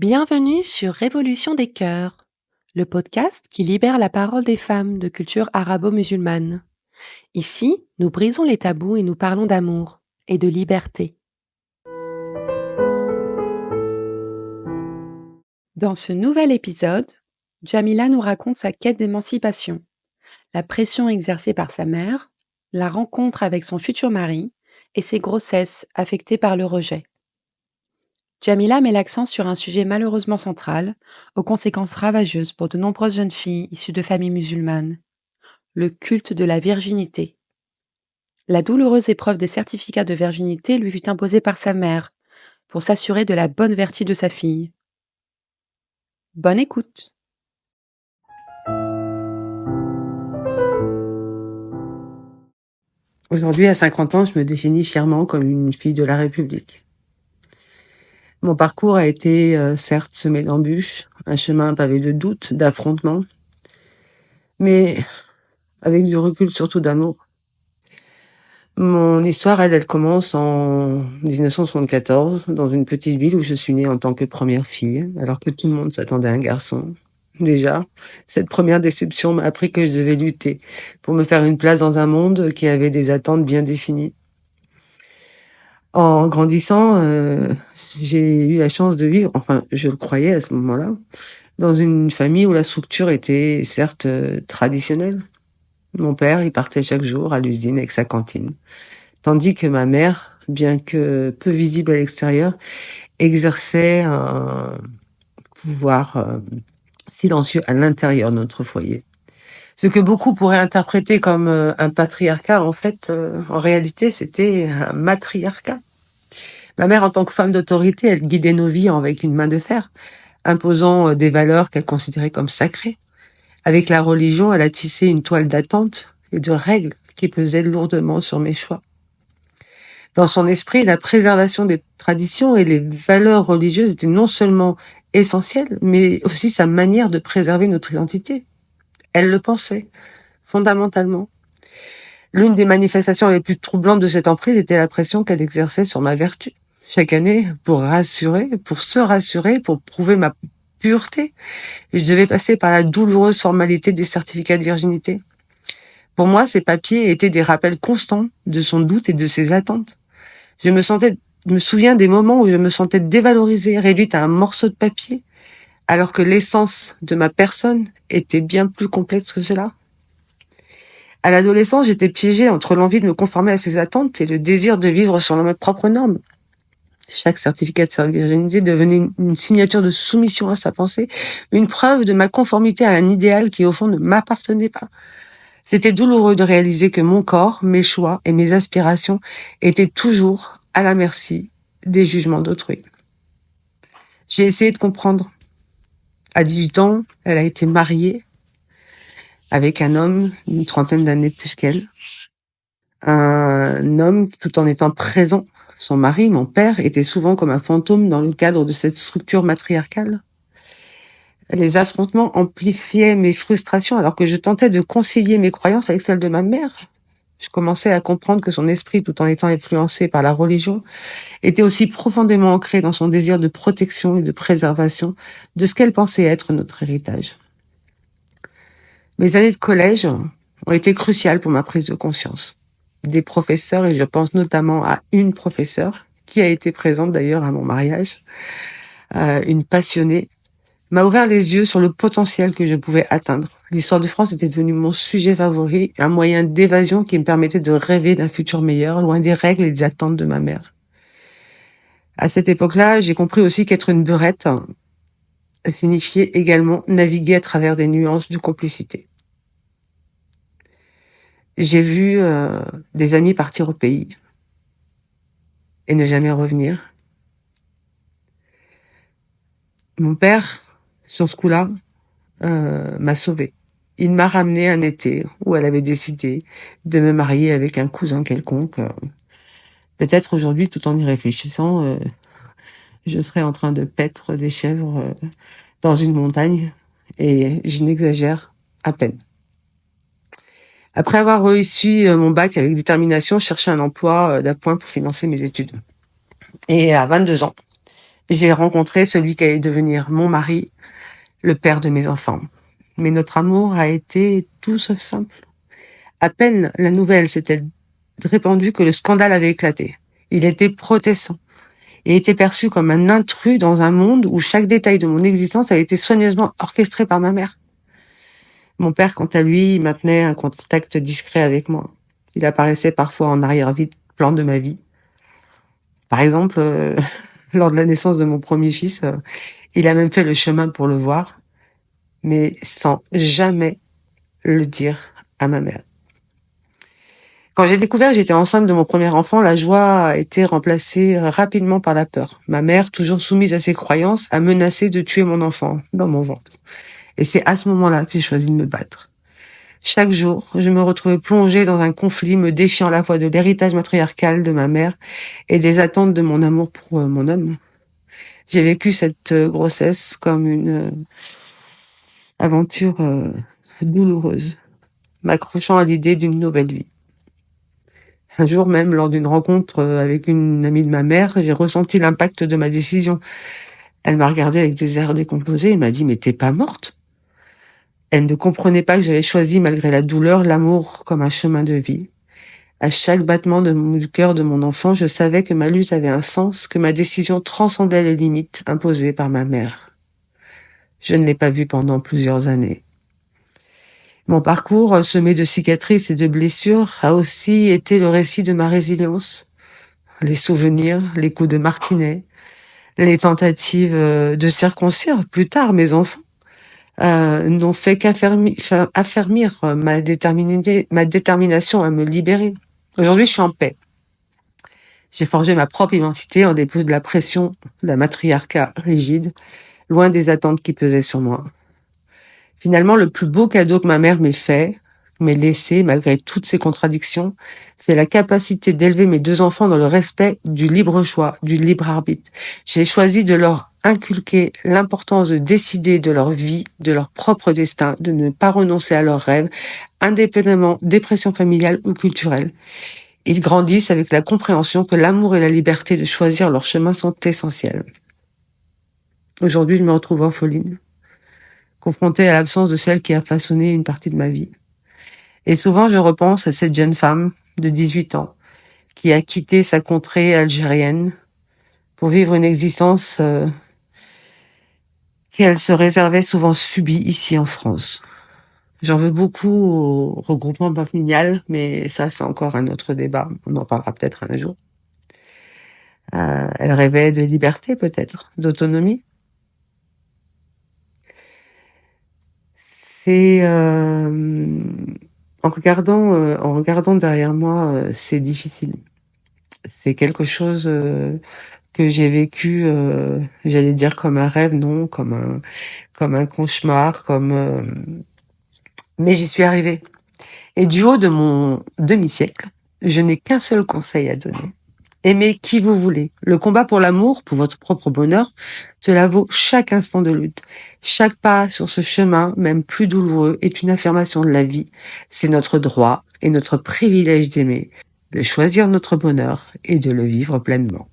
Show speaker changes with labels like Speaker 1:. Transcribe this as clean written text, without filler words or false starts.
Speaker 1: Bienvenue sur Révolution des cœurs, le podcast qui libère la parole des femmes de culture arabo-musulmane. Ici, nous brisons les tabous et nous parlons d'amour et de liberté. Dans ce nouvel épisode, Jamila nous raconte sa quête d'émancipation, la pression exercée par sa mère, la rencontre avec son futur mari et ses grossesses affectées par le rejet. Jamila met l'accent sur un sujet malheureusement central, aux conséquences ravageuses pour de nombreuses jeunes filles issues de familles musulmanes, le culte de la virginité. La douloureuse épreuve des certificats de virginité lui fut imposée par sa mère, pour s'assurer de la bonne vertu de sa fille. Bonne écoute.
Speaker 2: Aujourd'hui, à 50 ans, je me définis fièrement comme une fille de la République. Mon parcours a été certes semé d'embûches, un chemin pavé de doutes, d'affrontements, mais avec du recul, surtout d'amour. Mon histoire, elle commence en 1974, dans une petite ville où je suis née en tant que première fille, alors que tout le monde s'attendait à un garçon. Déjà, cette première déception m'a appris que je devais lutter pour me faire une place dans un monde qui avait des attentes bien définies. En grandissant, j'ai eu la chance de vivre, enfin, je le croyais à ce moment-là, dans une famille où la structure était certes traditionnelle. Mon père, il partait chaque jour à l'usine avec sa cantine. Tandis que ma mère, bien que peu visible à l'extérieur, exerçait un pouvoir silencieux à l'intérieur de notre foyer. Ce que beaucoup pourraient interpréter comme un patriarcat, en fait, en réalité, c'était un matriarcat. Ma mère, en tant que femme d'autorité, elle guidait nos vies avec une main de fer, imposant des valeurs qu'elle considérait comme sacrées. Avec la religion, elle a tissé une toile d'attente et de règles qui pesaient lourdement sur mes choix. Dans son esprit, la préservation des traditions et les valeurs religieuses étaient non seulement essentielles, mais aussi sa manière de préserver notre identité. Elle le pensait, fondamentalement. L'une des manifestations les plus troublantes de cette emprise était la pression qu'elle exerçait sur ma vertu. Chaque année, pour se rassurer, pour prouver ma pureté, je devais passer par la douloureuse formalité des certificats de virginité. Pour moi, ces papiers étaient des rappels constants de son doute et de ses attentes. Je me souviens des moments où je me sentais dévalorisée, réduite à un morceau de papier, alors que l'essence de ma personne était bien plus complexe que cela. À l'adolescence, j'étais piégée entre l'envie de me conformer à ses attentes et le désir de vivre selon mes propres normes. Chaque certificat de virginité devenait une signature de soumission à sa pensée, une preuve de ma conformité à un idéal qui, au fond, ne m'appartenait pas. C'était douloureux de réaliser que mon corps, mes choix et mes aspirations étaient toujours à la merci des jugements d'autrui. J'ai essayé de comprendre. À 18 ans, elle a été mariée avec un homme d'une trentaine d'années de plus qu'elle. Un homme, tout en étant présent, son mari, mon père, était souvent comme un fantôme dans le cadre de cette structure matriarcale. Les affrontements amplifiaient mes frustrations alors que je tentais de concilier mes croyances avec celles de ma mère. Je commençais à comprendre que son esprit, tout en étant influencé par la religion, était aussi profondément ancré dans son désir de protection et de préservation de ce qu'elle pensait être notre héritage. Mes années de collège ont été cruciales pour ma prise de conscience. Des professeurs, et je pense notamment à une professeure, qui a été présente d'ailleurs à mon mariage, une passionnée, m'a ouvert les yeux sur le potentiel que je pouvais atteindre. L'histoire de France était devenue mon sujet favori, un moyen d'évasion qui me permettait de rêver d'un futur meilleur, loin des règles et des attentes de ma mère. À cette époque-là, j'ai compris aussi qu'être une beurette signifiait également naviguer à travers des nuances de complicité. J'ai vu des amis partir au pays et ne jamais revenir. Mon père, sur ce coup-là, m'a sauvée. Il m'a ramené un été où elle avait décidé de me marier avec un cousin quelconque. Peut-être aujourd'hui, tout en y réfléchissant, je serais en train de paître des chèvres dans une montagne, et je n'exagère à peine. Après avoir réussi mon bac avec détermination, je cherchais un emploi d'appoint pour financer mes études. Et à 22 ans, J'ai rencontré celui qui allait devenir mon mari, le père de mes enfants. Mais notre amour a été tout sauf simple. À peine la nouvelle s'était répandue que le scandale avait éclaté. Il était protestant et était perçu comme un intrus dans un monde où chaque détail de mon existence avait été soigneusement orchestré par ma mère. Mon père, quant à lui, maintenait un contact discret avec moi. Il apparaissait parfois en arrière-plan de ma vie. Par exemple, lors de la naissance de mon premier fils, il a même fait le chemin pour le voir, mais sans jamais le dire à ma mère. Quand j'ai découvert que j'étais enceinte de mon premier enfant, la joie a été remplacée rapidement par la peur. Ma mère, toujours soumise à ses croyances, a menacé de tuer mon enfant dans mon ventre. Et c'est à ce moment-là que j'ai choisi de me battre. Chaque jour, je me retrouvais plongée dans un conflit me défiant à la fois de l'héritage matriarcal de ma mère et des attentes de mon amour pour mon homme. J'ai vécu cette grossesse comme une aventure douloureuse, m'accrochant à l'idée d'une nouvelle vie. Un jour même, lors d'une rencontre avec une amie de ma mère, j'ai ressenti l'impact de ma décision. Elle m'a regardée avec des airs décomposés et m'a dit « Mais t'es pas morte ?» Elle ne comprenait pas que j'avais choisi, malgré la douleur, l'amour comme un chemin de vie. À chaque battement du cœur de mon enfant, je savais que ma lutte avait un sens, que ma décision transcendait les limites imposées par ma mère. Je ne l'ai pas vue pendant plusieurs années. Mon parcours, semé de cicatrices et de blessures, a aussi été le récit de ma résilience. Les souvenirs, les coups de martinet, les tentatives de circoncire plus tard mes enfants, n'ont fait qu'affermir ma détermination à me libérer. Aujourd'hui, je suis en paix. J'ai forgé ma propre identité en dépit de la pression d'un matriarcat rigide, loin des attentes qui pesaient sur moi. Finalement, le plus beau cadeau que ma mère m'ait laissé, malgré toutes ces contradictions, c'est la capacité d'élever mes deux enfants dans le respect du libre choix, du libre arbitre. J'ai choisi de leur inculquer l'importance de décider de leur vie, de leur propre destin, de ne pas renoncer à leurs rêves, indépendamment des pressions familiales ou culturelles. Ils grandissent avec la compréhension que l'amour et la liberté de choisir leur chemin sont essentiels. Aujourd'hui, je me retrouve orpheline, confrontée à l'absence de celle qui a façonné une partie de ma vie. Et souvent, je repense à cette jeune femme de 18 ans qui a quitté sa contrée algérienne pour vivre une existence qu'elle se réservait souvent subie ici en France. J'en veux beaucoup au regroupement familial, mais ça, c'est encore un autre débat. On en parlera peut-être un jour. Elle rêvait de liberté, peut-être, d'autonomie. C'est en regardant derrière moi, c'est difficile. C'est quelque chose que j'ai vécu, j'allais dire comme un rêve, non, comme un cauchemar, mais j'y suis arrivée. Et du haut de mon demi-siècle, je n'ai qu'un seul conseil à donner. Aimez qui vous voulez. Le combat pour l'amour, pour votre propre bonheur, cela vaut chaque instant de lutte. Chaque pas sur ce chemin, même plus douloureux, est une affirmation de la vie. C'est notre droit et notre privilège d'aimer, de choisir notre bonheur et de le vivre pleinement.